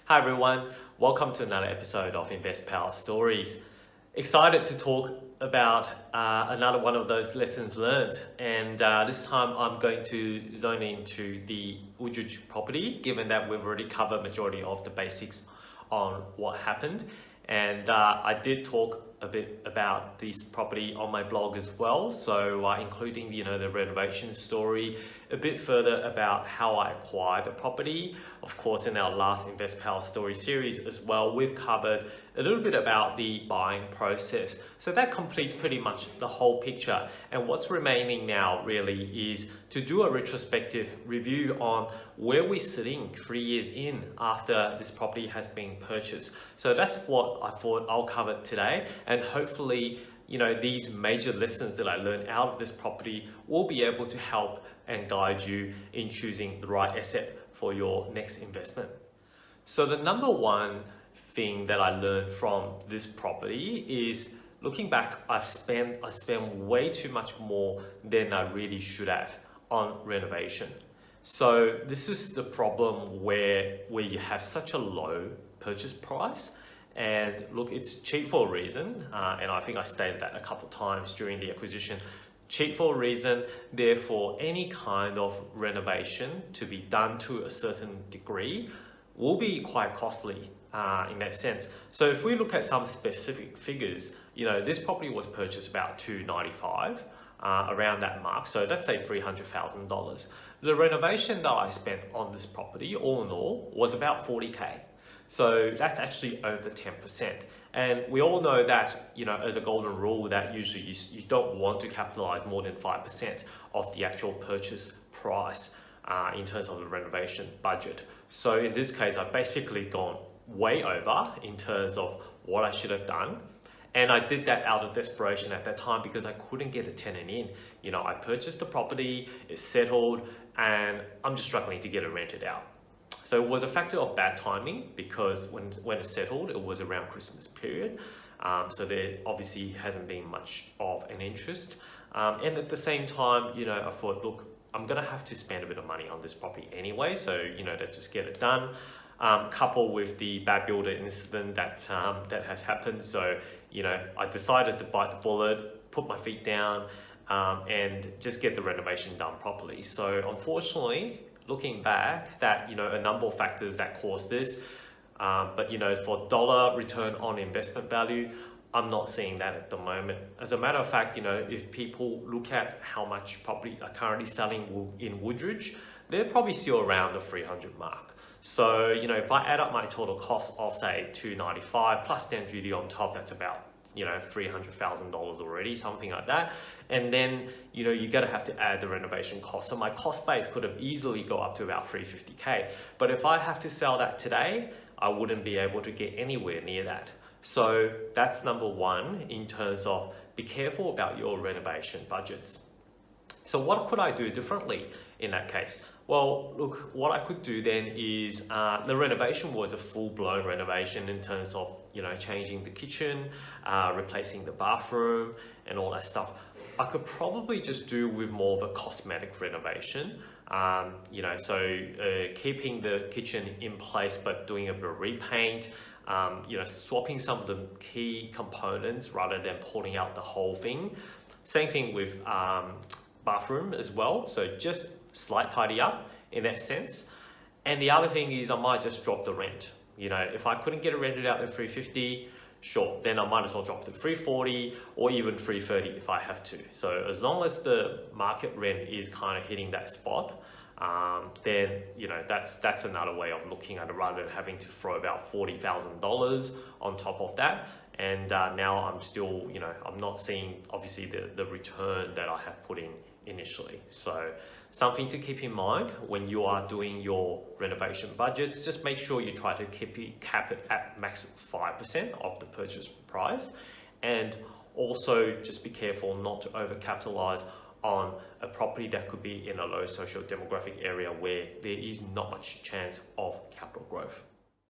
Hi everyone, welcome to another episode of Invest Power Stories. Excited to talk about another one of those lessons learned, and this time I'm going to zone into the Woodridge property, given that we've already covered majority of the basics on what happened. And I did talk a bit about this property on my blog as well, so including the renovation story, a bit further about how I acquired the property. Of course, in our last Invest Power Story series as well, we've covered a little bit about the buying process. So that completes pretty much the whole picture. And what's remaining now really is to do a retrospective review on where we're sitting 3 years in after this property has been purchased. So that's what I thought I'll cover today. And hopefully, these major lessons that I learned out of this property will be able to help and guide you in choosing the right asset for your next investment. So the number one thing that I learned from this property is, looking back, I spent way too much more than I really should have on renovation. So this is the problem where you have such a low purchase price. And look, it's cheap for a reason, and I think I stated that a couple of times during the acquisition. Cheap for a reason, therefore any kind of renovation to be done to a certain degree will be quite costly in that sense. So if we look at some specific figures, this property was purchased about $295, around that mark, so let's say $300,000. The renovation that I spent on this property, all in all, was about $40K. So that's actually over 10%. And we all know that, as a golden rule, that usually you don't want to capitalize more than 5% of the actual purchase price in terms of the renovation budget. So in this case, I've basically gone way over in terms of what I should have done. And I did that out of desperation at that time because I couldn't get a tenant in. I purchased the property, it's settled, and I'm just struggling to get it rented out. So it was a factor of bad timing because when it settled, it was around Christmas period. So there obviously hasn't been much of an interest. And at the same time, I thought, look, I'm gonna have to spend a bit of money on this property anyway. So, let's just get it done. Coupled with the bad builder incident that has happened. So, I decided to bite the bullet, put my feet down, and just get the renovation done properly. So unfortunately, looking back, that a number of factors that caused this, but for dollar return on investment value, I'm not seeing that at the moment. As a matter of fact, if people look at how much properties are currently selling in Woodridge, they're probably still around the 300 mark. So if I add up my total cost of say $295 plus stamp duty on top, that's about $300,000 already, something like that. And then, you gotta have to add the renovation cost. So my cost base could have easily go up to about $350K. But if I have to sell that today, I wouldn't be able to get anywhere near that. So that's number one in terms of be careful about your renovation budgets. So what could I do differently in that case? Well, look, what I could do then is the renovation was a full-blown renovation in terms of changing the kitchen, replacing the bathroom and all that stuff. I could probably just do with more of a cosmetic renovation, keeping the kitchen in place but doing a bit of repaint, swapping some of the key components rather than pulling out the whole thing. Same thing with bathroom as well, so just slight tidy up in that sense. And the other thing is I might just drop the rent. If I couldn't get it rented out at $350, sure, then I might as well drop to $340 or even $330 if I have to. So as long as the market rent is kind of hitting that spot, then that's another way of looking at it rather than having to throw about $40,000 on top of that. And now I'm still, I'm not seeing obviously the return that I have put in initially. So something to keep in mind when you are doing your renovation budgets, just make sure you try to cap it at max 5% of the purchase price. And also just be careful not to overcapitalize on a property that could be in a low socio-demographic area where there is not much chance of capital growth.